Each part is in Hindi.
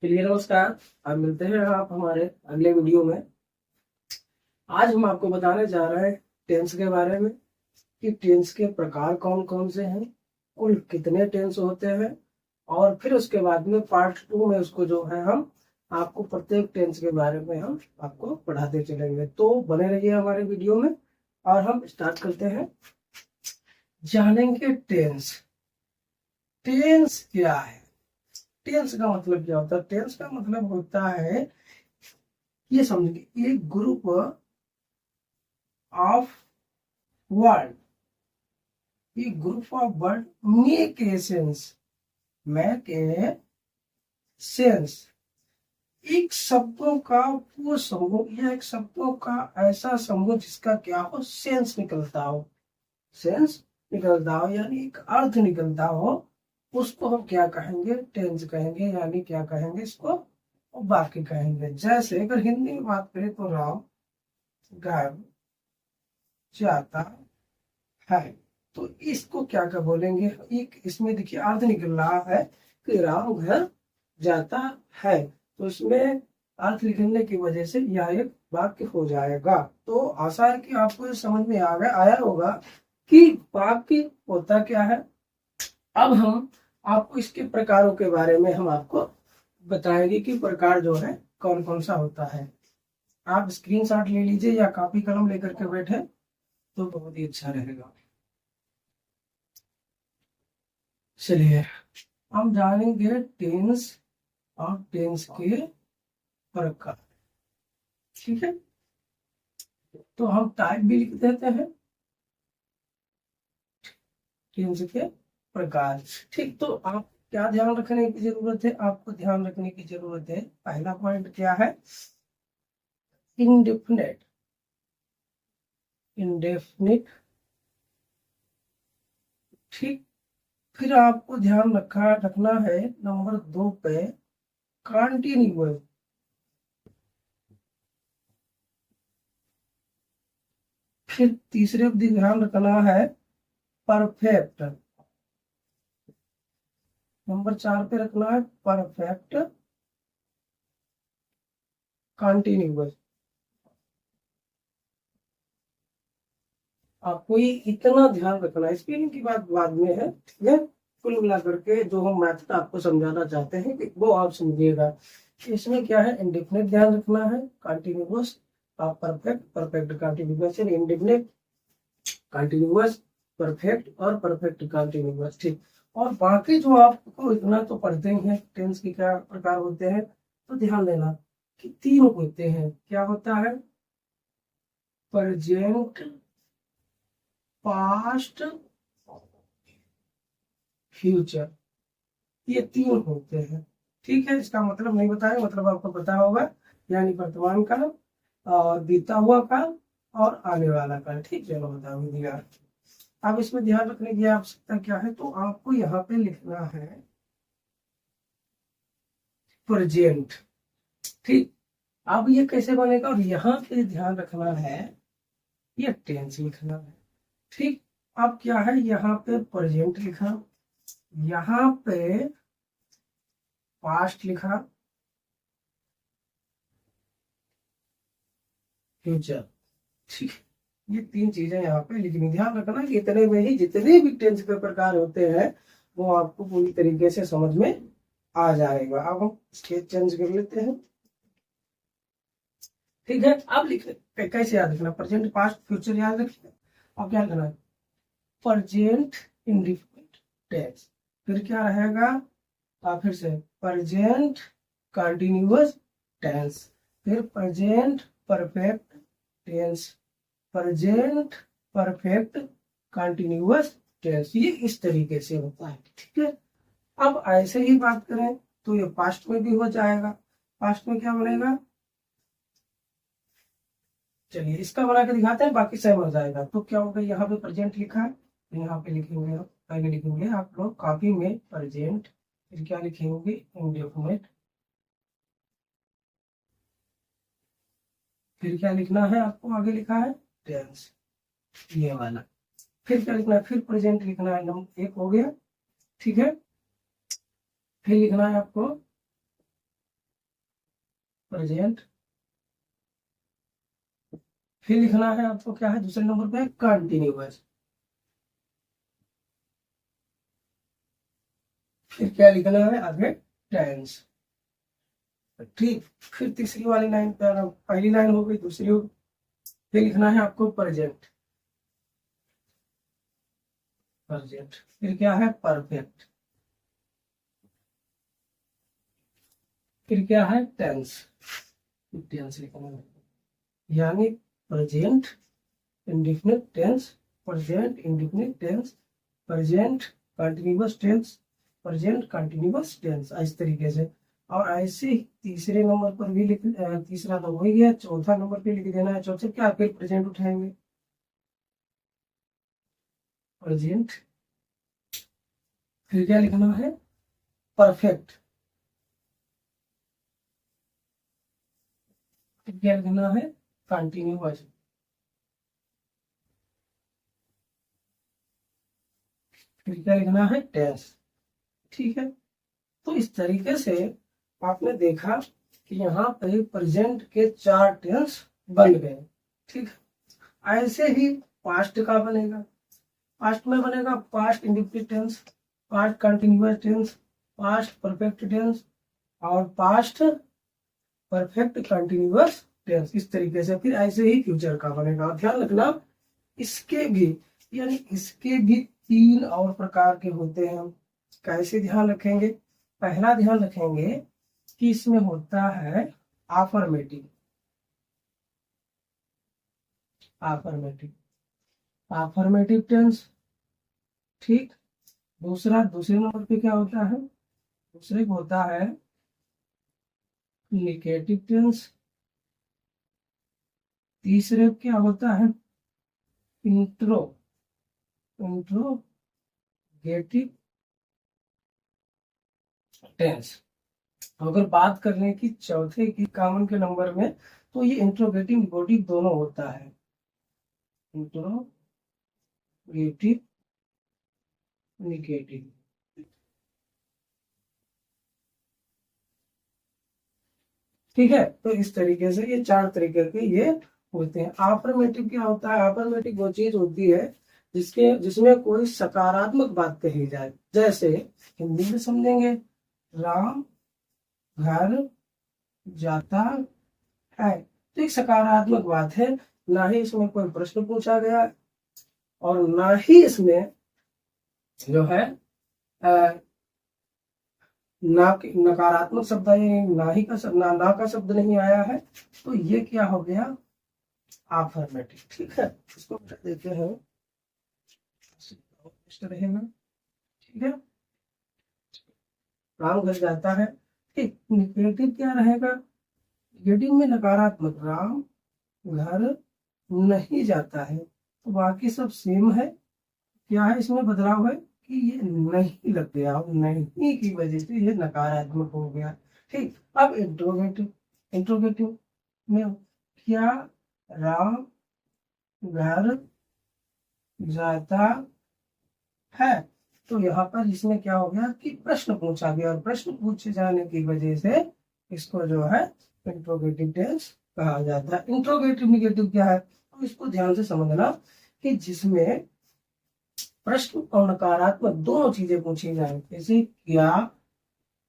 चलिए नमस्कार। अब मिलते हैं आप हमारे अगले वीडियो में। आज हम आपको बताने जा रहे हैं टेंस के बारे में कि टेंस के प्रकार कौन कौन से हैं, कुल कितने टेंस होते हैं, और फिर उसके बाद में पार्ट 2 में उसको जो है हम आपको प्रत्येक टेंस के बारे में हम आपको पढ़ाते चलेंगे। तो बने रहिए हमारे वीडियो में और हम स्टार्ट करते हैं। जानेंगे टेंस। टेंस क्या है? टेंस का मतलब क्या होता है? टेंस का मतलब होता है, ये समझिए, एक ग्रुप ऑफ वर्ड, ये group of word make a sense, make a sense. एक शब्दों का वो समूह या एक शब्दों का ऐसा समूह जिसका क्या हो, सेंस निकलता हो, सेंस निकलता हो यानी एक अर्थ निकलता हो, उसको हम क्या कहेंगे? टेंस कहेंगे। यानी क्या कहेंगे इसको? वाक्य कहेंगे। जैसे अगर हिंदी में बात करें तो राम घर जाता है, तो इसको क्या क्या बोलेंगे? एक इसमें देखिए अर्थ निकल रहा है कि राम घर जाता है, तो इसमें अर्थ निकलने की वजह से यह एक वाक्य हो जाएगा। तो आशा है कि आपको ये समझ में आया होगा कि वाक्य होता क्या है। अब हम आपको इसके प्रकारों के बारे में हम आपको बताएंगे कि प्रकार जो है कौन कौन सा होता है। आप स्क्रीनशॉट ले लीजिए या कॉपी कलम लेकर के बैठे तो बहुत ही अच्छा रहेगा। चलिए हम जानेंगे टेंस और टेंस के प्रकार। ठीक है, तो हम टाइप भी लिख देते हैं, टेंस के प्रकार। ठीक, तो आप क्या ध्यान रखने की जरूरत है? आपको ध्यान रखने की जरूरत है, पहला पॉइंट क्या है? Indefinite, indefinite. ठीक, फिर आपको ध्यान रखना है नंबर 2 पे कॉन्टिन्यूअस। फिर तीसरे पे ध्यान रखना है परफेक्ट। नंबर 4 पे रखना है परफेक्ट कॉन्टिन्यूअस। आपको ये इतना ध्यान रखना है, स्पेलिंग की बात बाद में है। ठीक है, कुल मिला करके जो हम मैथड आपको समझाना चाहते हैं कि वो आप समझिएगा। इसमें क्या है? इंडेफिनिट ध्यान रखना है, continuous, perfect, perfect continuous, indefinite, continuous, perfect और परफेक्ट कॉन्टिन्यूअस। ठीक, और बाकी जो आपको इतना तो पढ़ते ही हैं टेंस के क्या प्रकार होते हैं, तो ध्यान देना कि 3 होते हैं। क्या होता है? प्रेजेंट, पास्ट, फ्यूचर, ये 3 होते हैं। ठीक है, इसका मतलब नहीं बताया, मतलब आपको पता होगा, यानी वर्तमान काल और बीता हुआ काल और आने वाला काल। ठीक, चलो बता दिया। अब इसमें ध्यान रखने की आवश्यकता क्या है? तो आपको यहाँ पे लिखना है प्रेजेंट। ठीक, अब ये कैसे बनेगा? और यहाँ पे ध्यान रखना है, ये टेंस लिखना है। ठीक, अब क्या है? यहाँ पे प्रेजेंट लिखा, यहाँ पे पास्ट लिखा, फ्यूचर। ठीक, ये 3 चीजें यहाँ पे लिखनी। ध्यान रखना कि इतने में ही जितने भी टेंस के प्रकार होते हैं वो आपको पूरी तरीके से समझ में आ जाएगा। अब हम स्केच चेंज कर लेते हैं। ठीक है, अब लिख कैसे याद रखना? प्रेजेंट, पास्ट, फ्यूचर याद रखिए। अब क्या करना है? प्रेजेंट इंडिफिनिट टेंस, फिर क्या रहेगा? फिर से प्रेजेंट कंटिन्यूअस टेंस, फिर present perfect tense, present perfect continuous tense. ये इस तरीके से होता है। ठीक है, अब ऐसे ही बात करें तो ये पास्ट में भी हो जाएगा। पास्ट में क्या बनेगा? चलिए इसका बना के दिखाते हैं, बाकी सेम हो जाएगा। तो क्या होगा? यहाँ पे प्रेजेंट लिखा है, यहाँ पे लिखेंगे, पहले लिखेंगे आप लोग कॉपी में प्रेजेंट, फिर क्या लिखेंगे? इंडेफिनिट, फिर क्या लिखना है आपको? आगे लिखा है टेंस, ये वाला। फिर क्या लिखना है? फिर प्रेजेंट लिखना है, नंबर 1 हो गया। ठीक है, फिर लिखना है आपको प्रेजेंट। फिर लिखना है आपको क्या है दूसरे नंबर पे कंटिन्यूअस। फिर क्या लिखना है आगे टेंस। ठीक। फिर तीसरी वाली लाइन पर पहली लाइन हो गई, दूसरी हो गई। फिर लिखना है आपको प्रेजेंट। प्रेजेंट फिर क्या है परफेक्ट। फिर क्या है टेंस। टेंस लिखना है यानी present indefinite tense, present indefinite tense, present continuous tense, present continuous tense, इस तरीके से। और ऐसे ही तीसरे नंबर पर भी लिख, तीसरा तो हो ही गया, चौथा नंबर पे लिख देना है। चौथे क्या फिर प्रेजेंट उठाएंगे, प्रेजेंट। फिर क्या लिखना है परफेक्ट। फिर क्या लिखना है कंटिन्यूअस। फिर क्या लिखना है टेंस। ठीक है। तो इस तरीके से आपने देखा कि यहाँ पे प्रेजेंट के 4 टेंस बन गए। ठीक है। ऐसे ही पास्ट का बनेगा। पास्ट में बनेगा past indefinite tense, past continuous tense, past perfect tense और पास्ट परफेक्ट कंटिन्यूअस टेंस, इस तरीके से। फिर ऐसे ही फ्यूचर का बनेगा। और ध्यान रखना इसके भी यानी इसके भी 3 और प्रकार के होते हैं। कैसे ध्यान रखेंगे, पहला ध्यान रखेंगे कि इसमें होता है आफर्मेटिव। आफर्मेटिव टेंस। ठीक। दूसरे नंबर पे क्या होता है, दूसरे को होता है निगेटिव टेंस। तीसरे क्या होता है इंट्रोगेटिव टेंस। अगर बात करने की चौथे की कॉमन के नंबर में, तो ये इंट्रोगेटिव निगेटिव दोनों होता है। Interrogative negative. ठीक है। तो इस तरीके से ये 4 तरीके के ये होते हैं। अफर्मेटिव क्या होता है, अफर्मेटिव वो चीज होती है जिसमें कोई सकारात्मक बात कही जाए। जैसे हिंदी में समझेंगे, राम घर जाता है, तो एक सकारात्मक बात है। ना ही इसमें कोई प्रश्न पूछा गया और ना ही इसमें जो है नकारात्मक शब्द है, ना ही का शब्द ना का शब्द नहीं आया है। तो ये क्या हो गया अफर्मेटिव। ठीक है। इसको हटा देते हैं, रहेगा। ठीक है। राम घर जाता है। ठीक। निगेटिव क्या रहेगा, निगेटिव में नकारात्मक, राम घर नहीं जाता है। तो बाकी सब सेम है। क्या है इसमें बदलाव है कि ये नहीं लग गया, नहीं की वजह से ये नकारात्मक हो गया। ठीक। अब इंट्रोगेटिव, इंट्रोगेटिव में क्या राम घर जाता है, तो यहाँ पर इसमें क्या हो गया कि प्रश्न पूछा गया और प्रश्न पूछे जाने की वजह से इसको जो है इंट्रोगेटिव टेंस कहा जाता है। इंट्रोगेटिव निगेटिव क्या है, तो इसको ध्यान से समझना कि जिसमें प्रश्न और नकारात्मक दोनों चीजें पूछी जाए। जैसे क्या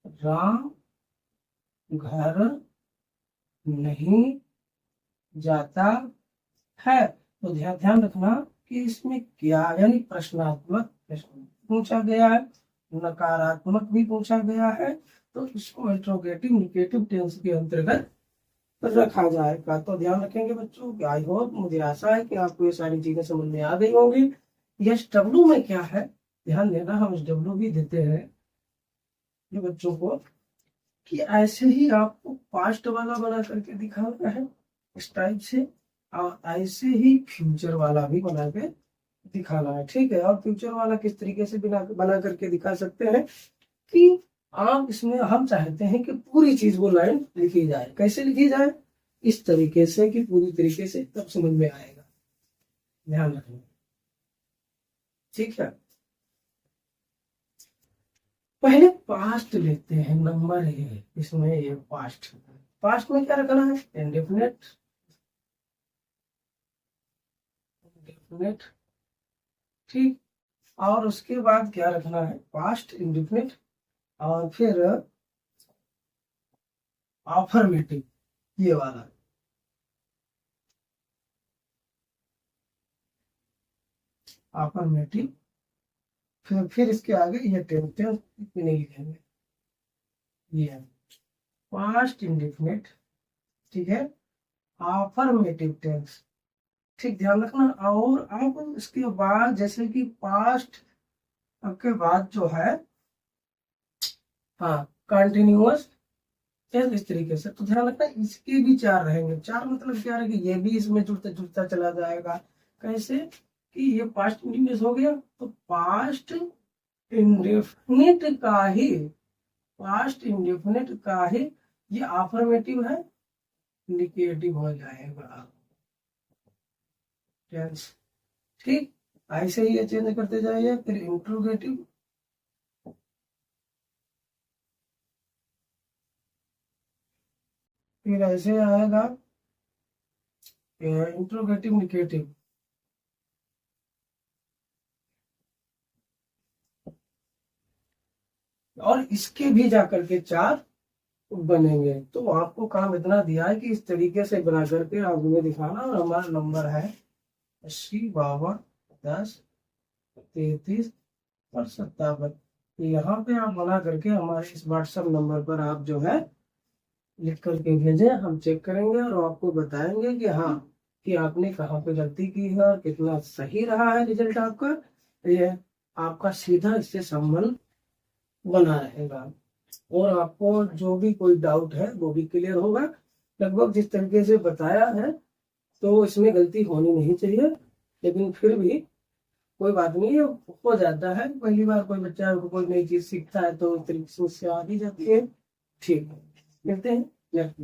राम घर नहीं जाता है, तो ध्यान रखना कि इसमें क्या यानी प्रश्नात्मक प्रश्न पूछा गया है, नकारात्मक भी पूछा गया है, तो इसको इंट्रोगेटिव निगेटिव टेंस के अंतर्गत रखा जाएगा। तो ध्यान रखेंगे बच्चों। आई होप, मुझे आशा है कि आपको ये सारी चीजें समझ में आ गई होंगी। यस डब्ल्यू में क्या है ध्यान देना, हम एस डब्ल्यू भी देते हैं ये बच्चों को कि ऐसे ही आपको पास्ट वाला बना करके दिखाना है इस टाइप से, और ऐसे ही फ्यूचर वाला भी बना के दिखाना है। ठीक है। और फ्यूचर वाला किस तरीके से बना करके दिखा सकते हैं कि आप इसमें हम चाहते हैं कि पूरी चीज वो लाइन लिखी जाए। कैसे लिखी जाए, इस तरीके से कि पूरी तरीके से, तब समझ में आएगा। ध्यान रखना। ठीक है। पहले पास्ट लेते हैं, नंबर है इसमें, ये पास्ट पास्ट में क्या रखना है, इंडेफिनेट, इंडेफिनेट, ठीक। और उसके बाद क्या रखना है, पास्ट इंडेफिनेट, और फिर अफर्मेटिव, ये वाला, अफर्मेटिव। फिर इसके आगे ये टेंस, टेंस नहीं लिखेंगे, ये है पास्ट इंडेफिनेट, ठीक है, अफर्मेटिव टेंस, ठीक, ध्यान रखना। और अब इसके बाद जैसे कि पास्ट के बाद जो है, हाँ, कंटिन्यूअस टेंस, इस तरीके से, तो ध्यान रखना इसके भी चार रहेंगे। चार मतलब क्या है कि ये भी इसमें जुड़ता जुड़ता चला जाएगा। कैसे कि ये पास्ट इंडिफिनिट हो गया, तो पास्ट इंडेफिनिट का ही, पास्ट इंडेफिनिट का ही ये अफर्मेटिव है, इंडिकेटिव हो जाएगा टेंस, ठीक। ऐसे ही ये चेंज करते जाइए। फिर इंट्रोगेटिव, फिर ऐसे आएगा इंट्रोगेटिव इंडिकेटिव, और इसके भी जाकर के चार बनेंगे। तो आपको काम इतना दिया है कि इस तरीके से बना करके आप हमें दिखाना। और हमारा नंबर है 80 52 10 33 और 57। यहाँ पे आप बना करके हमारे इस व्हाट्सएप नंबर पर आप जो है लिख करके भेजें, हम चेक करेंगे और आपको बताएंगे कि हाँ, कि आपने कहाँ पे गलती की है और कितना सही रहा है रिजल्ट आपका। ये आपका सीधा इससे संबंध बना रहेगा, और आपको जो भी कोई डाउट है वो भी क्लियर होगा। लगभग जिस तरीके से बताया है तो इसमें गलती होनी नहीं चाहिए, लेकिन फिर भी कोई बात नहीं है, हो जाता है। पहली बार कोई बच्चा कोई नई चीज सीखता है तो इस तरीके से उससे आ भी जाती है। ठीक है, मिलते हैं नेक्स्ट।